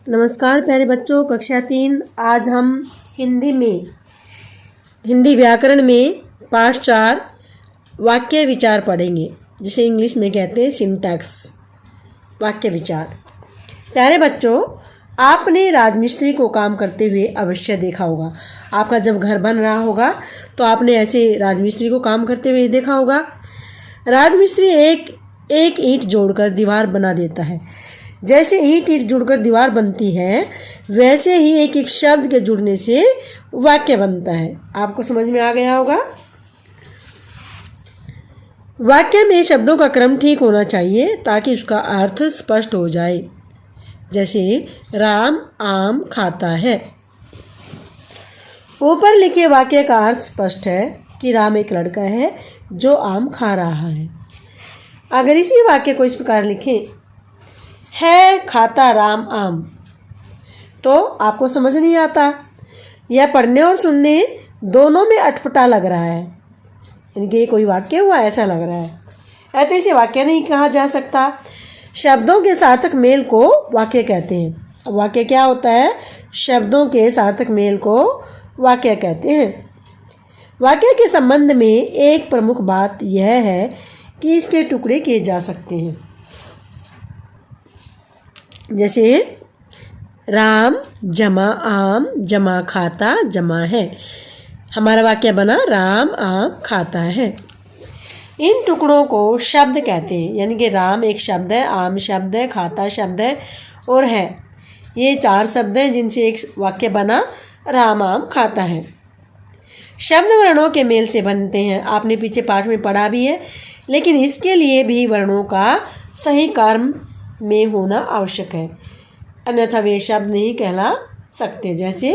नमस्कार प्यारे बच्चों, कक्षा 3। आज हम हिंदी व्याकरण में पाठ 4 वाक्य विचार पढ़ेंगे, जिसे इंग्लिश में कहते हैं सिंटैक्स। वाक्य विचार। प्यारे बच्चों, आपने राजमिस्त्री को काम करते हुए अवश्य देखा होगा। आपका जब घर बन रहा होगा तो आपने ऐसे राजमिस्त्री को काम करते हुए देखा होगा। राजमिस्त्री एक ईंट जोड़कर दीवार बना देता है। जैसे ईंट जुड़कर दीवार बनती है, वैसे ही एक एक शब्द के जुड़ने से वाक्य बनता है। आपको समझ में आ गया होगा। वाक्य में शब्दों का क्रम ठीक होना चाहिए ताकि उसका अर्थ स्पष्ट हो जाए। जैसे राम आम खाता है। ऊपर लिखे वाक्य का अर्थ स्पष्ट है कि राम एक लड़का है जो आम खा रहा है। अगर इसी वाक्य को इस प्रकार लिखें, है खाता राम आम, तो आपको समझ नहीं आता। यह पढ़ने और सुनने दोनों में अटपटा लग रहा है, यानी कि ये कोई वाक्य हुआ ऐसा लग रहा है। ऐसे इसे वाक्य नहीं कहा जा सकता। शब्दों के सार्थक मेल को वाक्य कहते हैं। अब वाक्य क्या होता है? शब्दों के सार्थक मेल को वाक्य कहते हैं। वाक्य के संबंध में एक प्रमुख बात यह है कि इसके टुकड़े किए जा सकते हैं। जैसे राम जमा आम जमा खाता जमा है। हमारा वाक्य बना राम आम खाता है। इन टुकड़ों को शब्द कहते हैं, यानी कि राम एक शब्द है, आम शब्द है, खाता शब्द है और है। ये 4 शब्द हैं जिनसे एक वाक्य बना राम आम खाता है। शब्द वर्णों के मेल से बनते हैं। आपने पीछे पाठ में पढ़ा भी है, लेकिन इसके लिए भी वर्णों का सही कर्म में होना आवश्यक है, अन्यथा वे शब्द नहीं कहला सकते। जैसे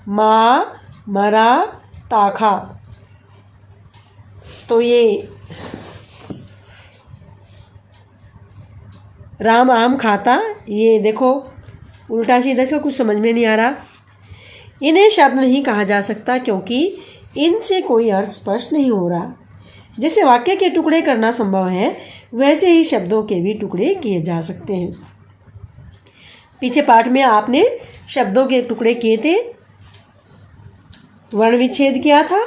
माँ मरा ताखा, तो ये राम आम खाता, ये देखो उल्टा सीधा, इसका कुछ समझ में नहीं आ रहा। इन्हें शब्द नहीं कहा जा सकता क्योंकि इनसे कोई अर्थ स्पष्ट नहीं हो रहा। जैसे वाक्य के टुकड़े करना संभव है, वैसे ही शब्दों के भी टुकड़े किए जा सकते हैं। पीछे पाठ में आपने शब्दों के टुकड़े किए थे, वर्ण विच्छेद किया था।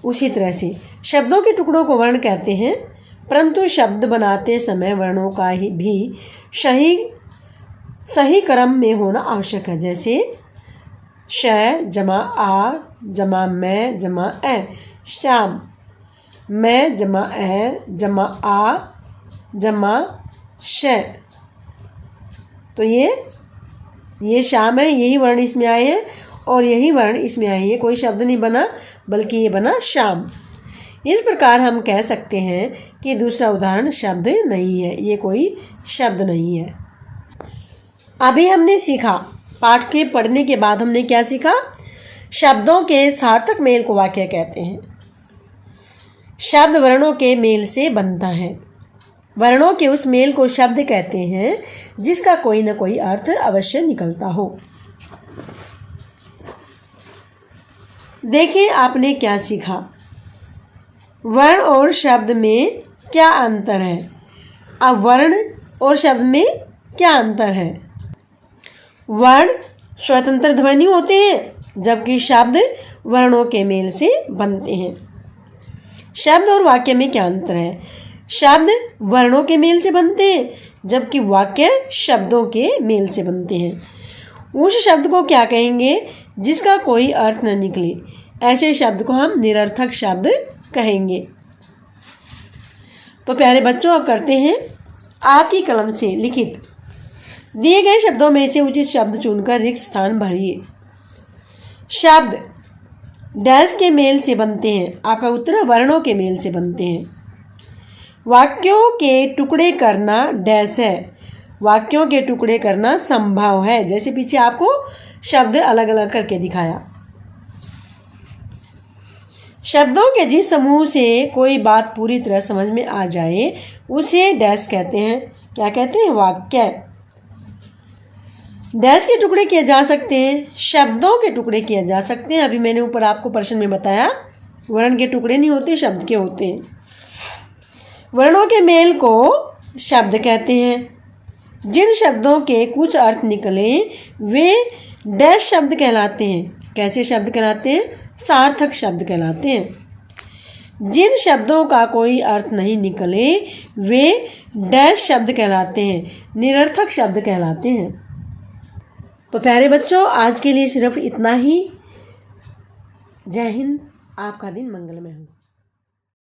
उसी तरह से शब्दों के टुकड़ों को वर्ण कहते हैं, परंतु शब्द बनाते समय वर्णों का ही भी सही क्रम में होना आवश्यक है। जैसे श जमा आ जमा मैं जमा ए, श्याम। मैं जमा ए जमा आ जमा श, तो ये शाम है, यही वर्ण इसमें आए हैं और यही वर्ण इसमें आए हैं। ये कोई शब्द नहीं बना, बल्कि ये बना शाम। इस प्रकार हम कह सकते हैं कि दूसरा उदाहरण शब्द नहीं है, ये कोई शब्द नहीं है। अभी हमने सीखा, पाठ के पढ़ने के बाद हमने क्या सीखा? शब्दों के सार्थक मेल को वाक्य कहते हैं। शब्द वर्णों के मेल से बनता है। वर्णों के उस मेल को शब्द कहते हैं जिसका कोई न कोई अर्थ अवश्य निकलता हो। देखिए आपने क्या सीखा। वर्ण और शब्द में क्या अंतर है? अब वर्ण और शब्द में क्या अंतर है? वर्ण स्वतंत्र ध्वनि होते हैं, जबकि शब्द वर्णों के मेल से बनते हैं। शब्द और वाक्य में क्या अंतर है? शब्द वर्णों के मेल से बनते हैं, जबकि वाक्य शब्दों के मेल से बनते हैं। उस शब्द को क्या कहेंगे जिसका कोई अर्थ न निकले? ऐसे शब्द को हम निरर्थक शब्द कहेंगे। तो प्यारे बच्चों, अब करते हैं आपकी कलम से लिखित। दिए गए शब्दों में से उचित शब्द चुनकर रिक्त स्थान भरिए। शब्द डैश के मेल से बनते हैं। आपका उत्तर वर्णों के मेल से बनते हैं। वाक्यों के टुकड़े करना डैश है। वाक्यों के टुकड़े करना संभव है। जैसे पीछे आपको शब्द अलग अलग करके दिखाया। शब्दों के जिस समूह से कोई बात पूरी तरह समझ में आ जाए उसे डैश कहते हैं। क्या कहते हैं? वाक्य। डैश के टुकड़े किए जा सकते हैं, शब्दों के टुकड़े किए जा सकते हैं। अभी मैंने ऊपर आपको प्रश्न में बताया, वर्ण के टुकड़े नहीं होते, शब्द के होते हैं। वर्णों के मेल को शब्द कहते हैं। जिन शब्दों के कुछ अर्थ निकले वे डैश शब्द कहलाते हैं। कैसे शब्द कहलाते हैं? सार्थक शब्द कहलाते हैं। जिन शब्दों का कोई अर्थ नहीं निकले वे डैश शब्द कहलाते हैं, निरर्थक शब्द कहलाते हैं। तो प्यारे बच्चों, आज के लिए सिर्फ इतना ही। जय हिंद। आपका दिन मंगलमय हो।